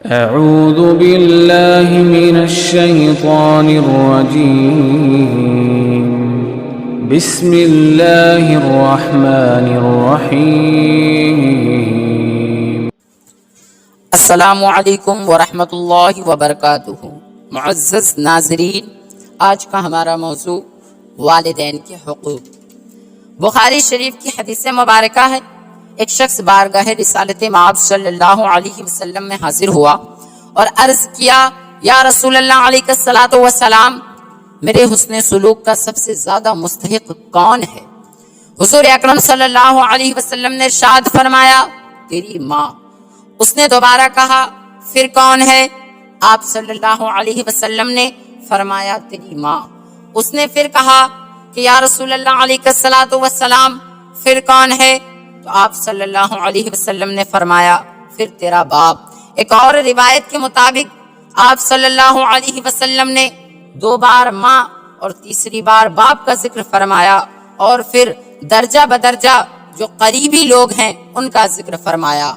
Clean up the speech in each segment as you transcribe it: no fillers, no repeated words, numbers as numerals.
أعوذ بالله من الشيطان الرجيم بسم الله الرحمن الرحيم السلام علیکم ورحمۃ اللہ وبرکاتہ۔ معزز ناظرین، آج کا ہمارا موضوع والدین کے حقوق۔ بخاری شریف کی حدیث مبارکہ ہے، ایک شخص بارگاہ رسالت مآب صلی اللہ علیہ وسلم میں حاضر ہوا اور عرض کیا، یا رسول اللہ علیہ الصلوۃ والسلام، میرے حسن سلوک کا سب سے زیادہ مستحق کون ہے؟ حضور اکرم صلی اللہ علیہ وسلم نے ارشاد فرمایا، تیری ماں۔ اس نے دوبارہ کہا، پھر کون ہے؟ آپ صلی اللہ علیہ وسلم نے فرمایا، تیری ماں۔ اس نے پھر کہا کہ یا رسول اللہ علیہ الصلوۃ والسلام، پھر کون ہے؟ تو آپ صلی اللہ علیہ وسلم نے فرمایا، پھر تیرا باپ۔ ایک اور روایت کے مطابق آپ صلی اللہ علیہ وسلم نے 2 بار ماں اور تیسری بار باپ کا ذکر فرمایا، اور پھر درجہ بدرجہ جو قریبی لوگ ہیں ان کا ذکر فرمایا۔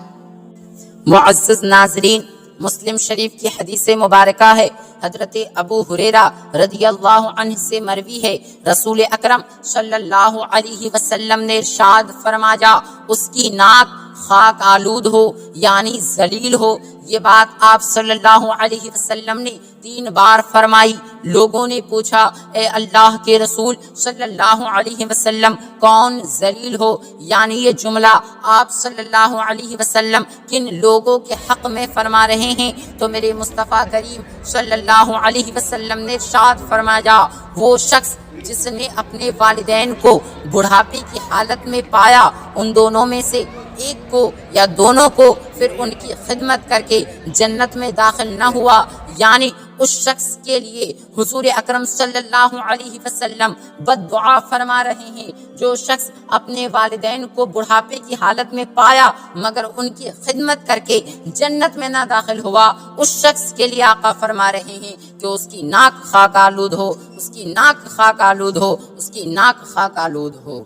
معزز ناظرین، مسلم شریف کی حدیث مبارکہ ہے، حضرت ابو ہریرہ رضی اللہ عنہ سے مروی ہے، رسول اکرم صلی اللہ علیہ وسلم نے ارشاد فرمایا، اس کی ناک خاک آلود ہو یعنی ذلیل ہو۔ یہ بات آپ صلی اللہ علیہ وسلم نے 3 بار فرمائی۔ لوگوں نے پوچھا، اے اللہ کے رسول صلی اللہ علیہ وسلم، کون ذلیل ہو؟ یعنی یہ جملہ آپ صلی اللہ علیہ وسلم کن لوگوں کے حق میں فرما رہے ہیں؟ تو میرے مصطفیٰ کریم صلی اللہ علیہ وسلم نے ارشاد فرمایا، وہ شخص جس نے اپنے والدین کو بڑھاپے کی حالت میں پایا، ان دونوں میں سے ایک کو یا دونوں کو، پھر ان کی خدمت کر کے جنت میں داخل نہ ہوا، یعنی اس شخص کے لیے حضور اکرم صلی اللہ علیہ وسلم بد دعا فرما رہے ہیں۔ جو شخص اپنے والدین کو بڑھاپے کی حالت میں پایا مگر ان کی خدمت کر کے جنت میں نہ داخل ہوا، اس شخص کے لیے آقا فرما رہے ہیں کہ اس کی ناک خاک آلود ہو، اس کی ناک خاک آلود ہو، اس کی ناک خاک آلود ہو۔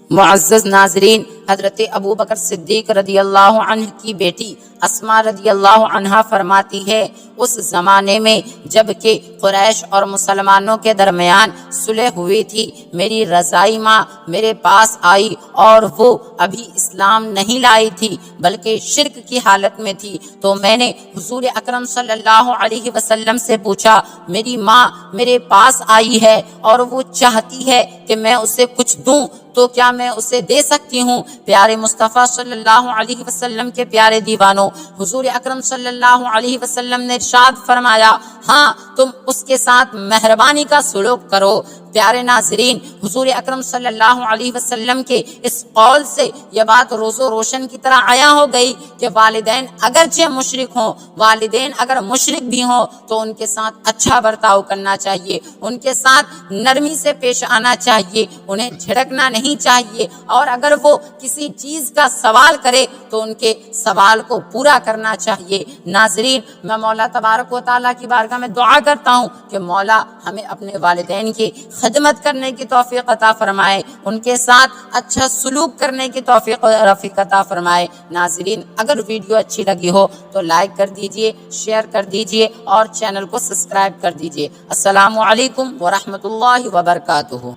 معزز ناظرین، حضرت ابو بکر صدیق رضی اللہ عنہ کی بیٹی اسماء رضی اللہ عنہا فرماتی ہے، اس زمانے میں جب کہ قریش اور مسلمانوں کے درمیان صلح ہوئی تھی، میری رضائی ماں میرے پاس آئی اور وہ ابھی اسلام نہیں لائی تھی بلکہ شرک کی حالت میں تھی۔ تو میں نے حضور اکرم صلی اللہ علیہ وسلم سے پوچھا، میری ماں میرے پاس آئی ہے اور وہ چاہتی ہے کہ میں اسے کچھ دوں، تو کیا میں اسے دے سکتی ہوں؟ پیارے مصطفیٰ صلی اللہ علیہ وسلم کے پیارے دیوانوں، حضور اکرم صلی اللہ علیہ وسلم نے ارشاد فرمایا، ہاں تم اس کے ساتھ مہربانی کا سلوک کرو۔ پیارے ناظرین، حضور اکرم صلی اللہ علیہ وسلم کے اس قول سے یہ بات روز و روشن کی طرح عیاں ہو گئی کہ والدین اگرچہ مشرک ہوں، والدین اگر مشرک بھی ہوں تو ان کے ساتھ اچھا برتاؤ کرنا چاہیے، ان کے ساتھ نرمی سے پیش آنا چاہیے، انہیں جھڑکنا نہیں چاہیے، اور اگر وہ کسی چیز کا سوال کرے تو ان کے سوال کو پورا کرنا چاہیے۔ ناظرین، میں مولا تبارک و تعالیٰ کی بارگاہ میں دعا کرتا ہوں کہ مولا ہمیں اپنے والدین کی خدمت کرنے کی توفیق عطا فرمائے، ان کے ساتھ اچھا سلوک کرنے کی توفیق عطا فرمائے۔ ناظرین، اگر ویڈیو اچھی لگی ہو تو لائک کر دیجئے، شیئر کر دیجئے اور چینل کو سبسکرائب کر دیجئے۔ السلام علیکم ورحمۃ اللہ وبرکاتہ۔